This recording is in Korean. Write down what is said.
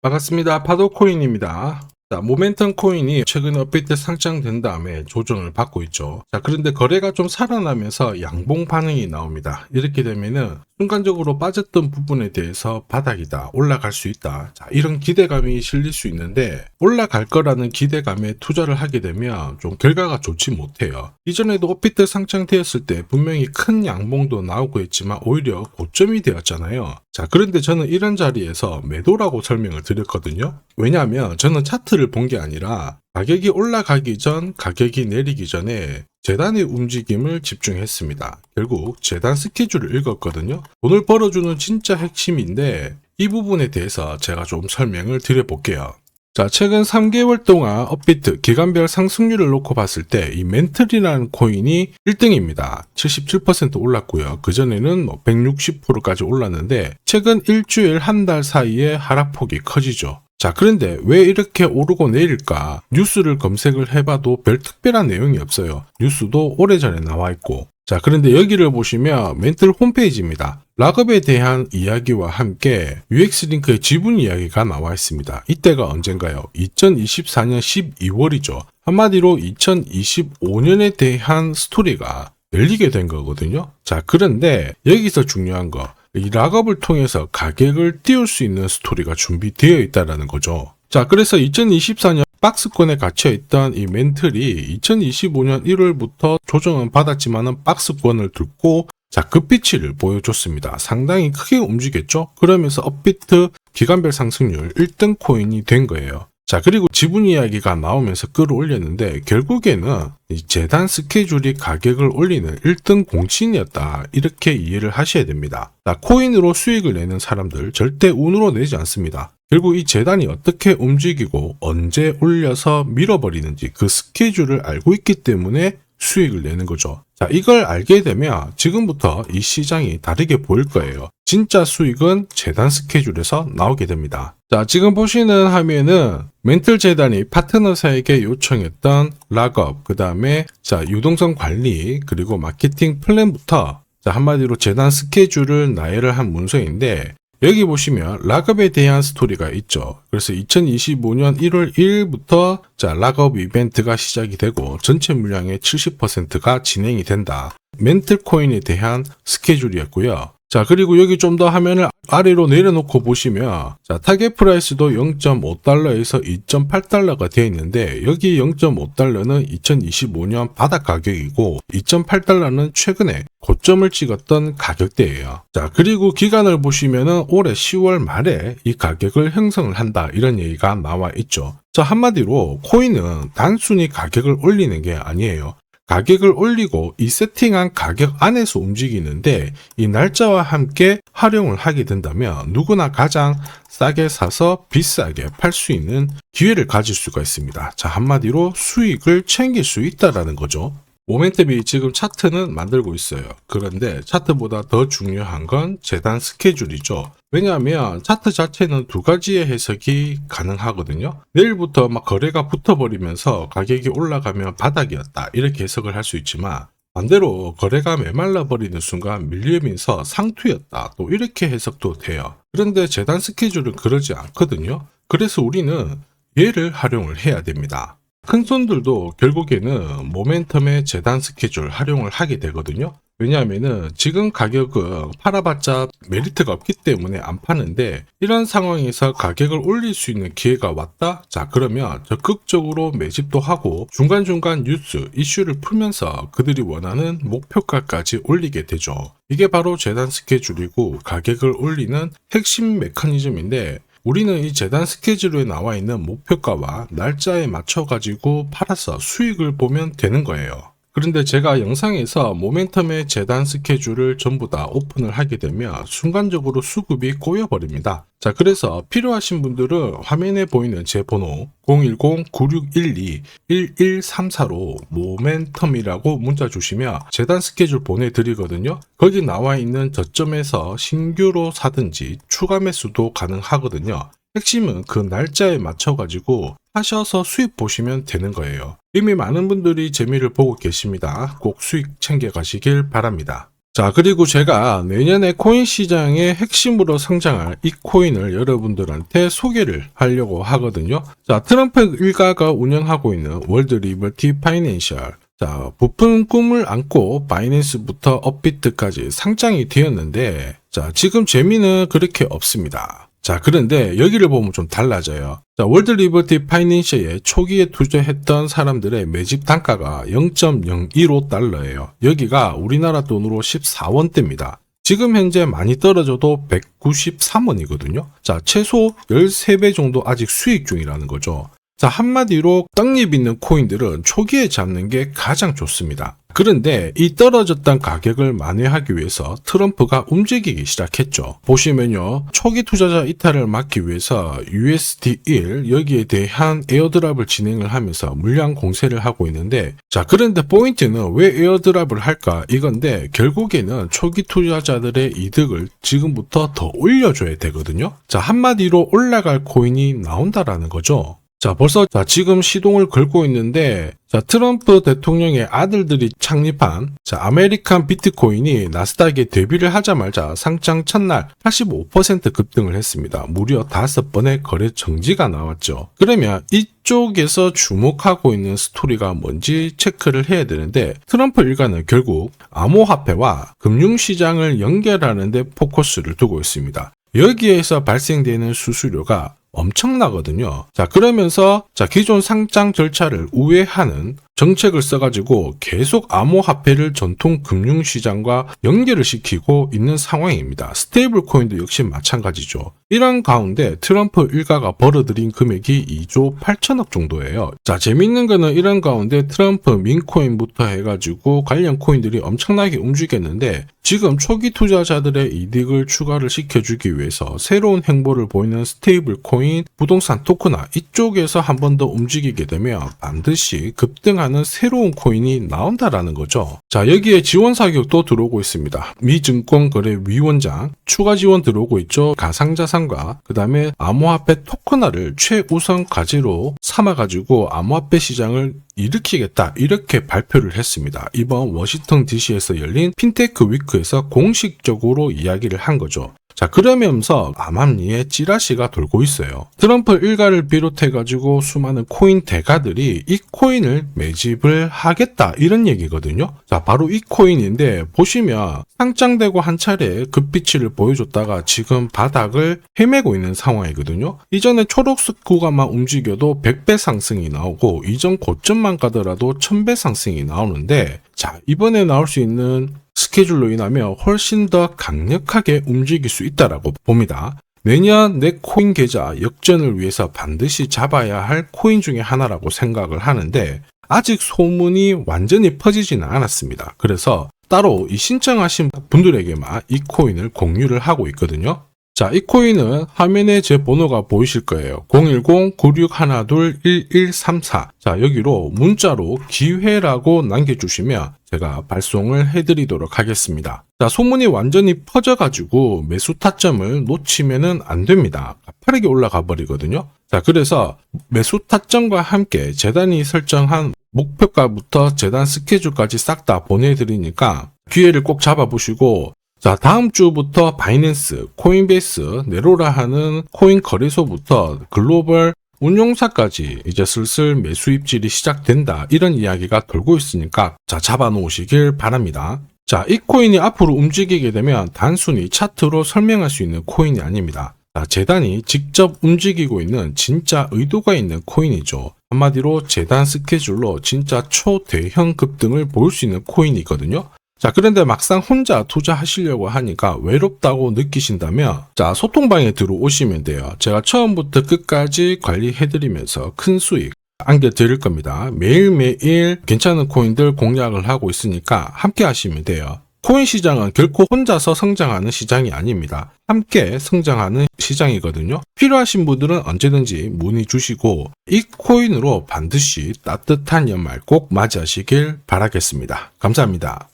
반갑습니다. 파도코인입니다. 자, 모멘텀 코인이 최근에 업비트 상장된 다음에 조정을 받고 있죠. 자, 그런데 거래가 좀 살아나면서 양봉 반응이 나옵니다. 이렇게 되면은 순간적으로 빠졌던 부분에 대해서 바닥이다, 올라갈 수 있다. 자, 이런 기대감이 실릴 수 있는데 올라갈 거라는 기대감에 투자를 하게 되면 좀 결과가 좋지 못해요. 이전에도 업비트 상장되었을 때 분명히 큰 양봉도 나오고 했지만 오히려 고점이 되었잖아요. 자, 그런데 저는 이런 자리에서 매도라고 설명을 드렸거든요. 왜냐하면 저는 차트를 본 게 아니라 가격이 올라가기 전, 가격이 내리기 전에 재단의 움직임을 집중했습니다. 결국 재단 스케줄을 읽었거든요. 돈을 벌어주는 진짜 핵심인데 이 부분에 대해서 제가 좀 설명을 드려볼게요. 자, 최근 3개월 동안 업비트 기간별 상승률을 놓고 봤을 때 이 멘틀이라는 코인이 1등입니다. 77% 올랐고요. 그전에는 160%까지 올랐는데 최근 일주일 한 달 사이에 하락폭이 커지죠. 자, 그런데 왜 이렇게 오르고 내릴까? 뉴스를 검색을 해봐도 별 특별한 내용이 없어요. 뉴스도 오래전에 나와 있고. 자, 그런데 여기를 보시면 멘틀 홈페이지입니다. 락업에 대한 이야기와 함께 UX링크의 지분 이야기가 나와 있습니다. 이때가 언젠가요? 2024년 12월이죠. 한마디로 2025년에 대한 스토리가 열리게 된 거거든요. 자, 그런데 여기서 중요한 거, 이 락업을 통해서 가격을 띄울 수 있는 스토리가 준비되어 있다는 거죠. 자, 그래서 2024년 박스권에 갇혀있던 이 멘틀이 2025년 1월부터 조정은 받았지만은 박스권을 뚫고 자, 급비치를 보여줬습니다. 상당히 크게 움직였죠? 그러면서 업비트 기간별 상승률 1등 코인이 된 거예요. 자, 그리고 지분 이야기가 나오면서 끌어올렸는데 결국에는 이 재단 스케줄이 가격을 올리는 1등 공신이었다. 이렇게 이해를 하셔야 됩니다. 자, 코인으로 수익을 내는 사람들 절대 운으로 내지 않습니다. 결국 이 재단이 어떻게 움직이고 언제 올려서 밀어버리는지 그 스케줄을 알고 있기 때문에 수익을 내는 거죠. 자, 이걸 알게 되면 지금부터 이 시장이 다르게 보일 거예요. 진짜 수익은 재단 스케줄에서 나오게 됩니다. 자, 지금 보시는 화면은 멘틀 재단이 파트너사에게 요청했던 락업, 그 다음에 자, 유동성 관리, 그리고 마케팅 플랜부터 자, 한마디로 재단 스케줄을 나열을 한 문서인데 여기 보시면 락업에 대한 스토리가 있죠. 그래서 2025년 1월 1일부터 자, 락업 이벤트가 시작이 되고 전체 물량의 70%가 진행이 된다. 멘틀 코인에 대한 스케줄이었고요. 자, 그리고 여기 좀 더 화면을 아래로 내려놓고 보시면 자, 타겟 프라이스도 0.5달러에서 2.8달러가 되어 있는데 여기 0.5달러는 2025년 바닥 가격이고 2.8달러는 최근에 고점을 찍었던 가격대예요. 자, 그리고 기간을 보시면은 올해 10월 말에 이 가격을 형성을 한다. 이런 얘기가 나와 있죠. 자, 한마디로 코인은 단순히 가격을 올리는 게 아니에요. 가격을 올리고 이 세팅한 가격 안에서 움직이는데 이 날짜와 함께 활용을 하게 된다면 누구나 가장 싸게 사서 비싸게 팔 수 있는 기회를 가질 수가 있습니다. 자, 한마디로 수익을 챙길 수 있다라는 거죠. 모멘텀이 지금 차트는 만들고 있어요. 그런데 차트보다 더 중요한 건 재단 스케줄이죠. 왜냐하면 차트 자체는 두 가지의 해석이 가능하거든요. 내일부터 막 거래가 붙어버리면서 가격이 올라가면 바닥이었다. 이렇게 해석을 할 수 있지만 반대로 거래가 메말라 버리는 순간 밀리면서 상투였다. 또 이렇게 해석도 돼요. 그런데 재단 스케줄은 그러지 않거든요. 그래서 우리는 얘를 활용을 해야 됩니다. 큰 손들도 결국에는 모멘텀의 재단 스케줄 활용을 하게 되거든요. 왜냐하면은 지금 가격은 팔아봤자 메리트가 없기 때문에 안 파는데 이런 상황에서 가격을 올릴 수 있는 기회가 왔다? 자, 그러면 적극적으로 매집도 하고 중간중간 뉴스, 이슈를 풀면서 그들이 원하는 목표가까지 올리게 되죠. 이게 바로 재단 스케줄이고 가격을 올리는 핵심 메커니즘인데 우리는 이 재단 스케줄에 나와 있는 목표가와 날짜에 맞춰 가지고 팔아서 수익을 보면 되는 거예요. 그런데 제가 영상에서 모멘텀의 재단 스케줄을 전부 다 오픈을 하게 되면 순간적으로 수급이 꼬여버립니다. 자, 그래서 필요하신 분들은 화면에 보이는 제 번호 010-9612-1134로 모멘텀이라고 문자 주시면 재단 스케줄 보내드리거든요. 거기 나와 있는 저점에서 신규로 사든지 추가 매수도 가능하거든요. 핵심은 그 날짜에 맞춰가지고 하셔서 수익 보시면 되는 거예요. 이미 많은 분들이 재미를 보고 계십니다. 꼭 수익 챙겨 가시길 바랍니다. 자, 그리고 제가 내년에 코인 시장의 핵심으로 성장할 이 코인을 여러분들한테 소개를 하려고 하거든요. 자, 트럼프 일가가 운영하고 있는 월드 리버티 파이낸셜. 자, 부푼 꿈을 안고 바이낸스부터 업비트까지 상장이 되었는데, 자, 지금 재미는 그렇게 없습니다. 자, 그런데 여기를 보면 좀 달라져요. 자, 월드 리버티 파이낸셜에 초기에 투자했던 사람들의 매집 단가가 0.015달러예요. 여기가 우리나라 돈으로 14원대입니다. 지금 현재 많이 떨어져도 193원이거든요. 자, 최소 13배 정도 아직 수익 중이라는 거죠. 자, 한마디로 떡잎 있는 코인들은 초기에 잡는 게 가장 좋습니다. 그런데 이 떨어졌던 가격을 만회하기 위해서 트럼프가 움직이기 시작했죠. 보시면요, 초기 투자자 이탈을 막기 위해서 USD1 여기에 대한 에어드랍을 진행을 하면서 물량 공세를 하고 있는데, 자, 그런데 포인트는 왜 에어드랍을 할까 이건데, 결국에는 초기 투자자들의 이득을 지금부터 더 올려줘야 되거든요. 자, 한마디로 올라갈 코인이 나온다라는 거죠. 자, 벌써 지금 시동을 걸고 있는데, 자, 트럼프 대통령의 아들들이 창립한 아메리칸 비트코인이 나스닥에 데뷔를 하자마자 상장 첫날 85% 급등을 했습니다. 무려 5번의 거래 정지가 나왔죠. 그러면 이쪽에서 주목하고 있는 스토리가 뭔지 체크를 해야 되는데, 트럼프 일가는 결국 암호화폐와 금융시장을 연결하는 데 포커스를 두고 있습니다. 여기에서 발생되는 수수료가 엄청나거든요. 자, 그러면서 기존 상장 절차를 우회하는 정책을 써가지고 계속 암호화폐를 전통 금융시장과 연결을 시키고 있는 상황입니다. 스테이블 코인도 역시 마찬가지죠. 이런 가운데 트럼프 일가가 벌어들인 금액이 2조 8천억 정도예요. 자, 재밌는 거는 이런 가운데 트럼프 민코인부터 해가지고 관련 코인들이 엄청나게 움직였는데, 지금 초기 투자자들의 이득을 추가를 시켜주기 위해서 새로운 행보를 보이는 스테이블 코인, 부동산 토크나 이쪽에서 한 번 더 움직이게 되면 반드시 급등하는 새로운 코인이 나온다라는 거죠. 자, 여기에 지원 사격도 들어오고 있습니다. 미 증권거래위원장 추가 지원 들어오고 있죠. 가상자산과 그 다음에 암호화폐 토큰화를 최우선 과제로 삼아가지고 암호화폐 시장을 일으키겠다, 이렇게 발표를 했습니다. 이번 워싱턴 DC에서 열린 핀테크 위크에서 공식적으로 이야기를 한 거죠. 자, 그러면서 암암리에 찌라시가 돌고 있어요. 트럼프 일가를 비롯해가지고 수많은 코인 대가들이 이 코인을 매집을 하겠다, 이런 얘기거든요. 자, 바로 이 코인인데, 보시면 상장되고 한 차례 급비치를 보여줬다가 지금 바닥을 헤매고 있는 상황이거든요. 이전에 초록색 구간만 움직여도 100배 상승이 나오고, 이전 고점만 가더라도 1000배 상승이 나오는데, 자, 이번에 나올 수 있는 스케줄로 인하면 훨씬 더 강력하게 움직일 수 있다라고 봅니다. 내년 내 코인 계좌 역전을 위해서 반드시 잡아야 할 코인 중에 하나라고 생각을 하는데, 아직 소문이 완전히 퍼지지는 않았습니다. 그래서 따로 이 신청하신 분들에게만 이 코인을 공유를 하고 있거든요. 자, 이 코인은 화면에 제 번호가 보이실 거예요. 010-9612-1134. 자, 여기로 문자로 기회라고 남겨주시면 제가 발송을 해드리도록 하겠습니다. 자, 소문이 완전히 퍼져가지고 매수 타점을 놓치면은 안 됩니다. 빠르게 올라가 버리거든요. 자, 그래서 매수 타점과 함께 재단이 설정한 목표가부터 재단 스케줄까지 싹 다 보내드리니까 기회를 꼭 잡아보시고, 자, 다음 주부터 바이낸스, 코인베이스, 네로라 하는 코인 거래소부터 글로벌 운용사까지 이제 슬슬 매수 입질이 시작된다, 이런 이야기가 돌고 있으니까 자, 잡아 놓으시길 바랍니다. 자, 이 코인이 앞으로 움직이게 되면 단순히 차트로 설명할 수 있는 코인이 아닙니다. 자, 재단이 직접 움직이고 있는 진짜 의도가 있는 코인이죠. 한마디로 재단 스케줄로 진짜 초대형 급등을 보일 수 있는 코인이거든요. 자, 그런데 막상 혼자 투자하시려고 하니까 외롭다고 느끼신다면, 자, 소통방에 들어오시면 돼요. 제가 처음부터 끝까지 관리해드리면서 큰 수익 안겨드릴 겁니다. 매일매일 괜찮은 코인들 공략을 하고 있으니까 함께 하시면 돼요. 코인 시장은 결코 혼자서 성장하는 시장이 아닙니다. 함께 성장하는 시장이거든요. 필요하신 분들은 언제든지 문의 주시고, 이 코인으로 반드시 따뜻한 연말 꼭 맞이하시길 바라겠습니다. 감사합니다.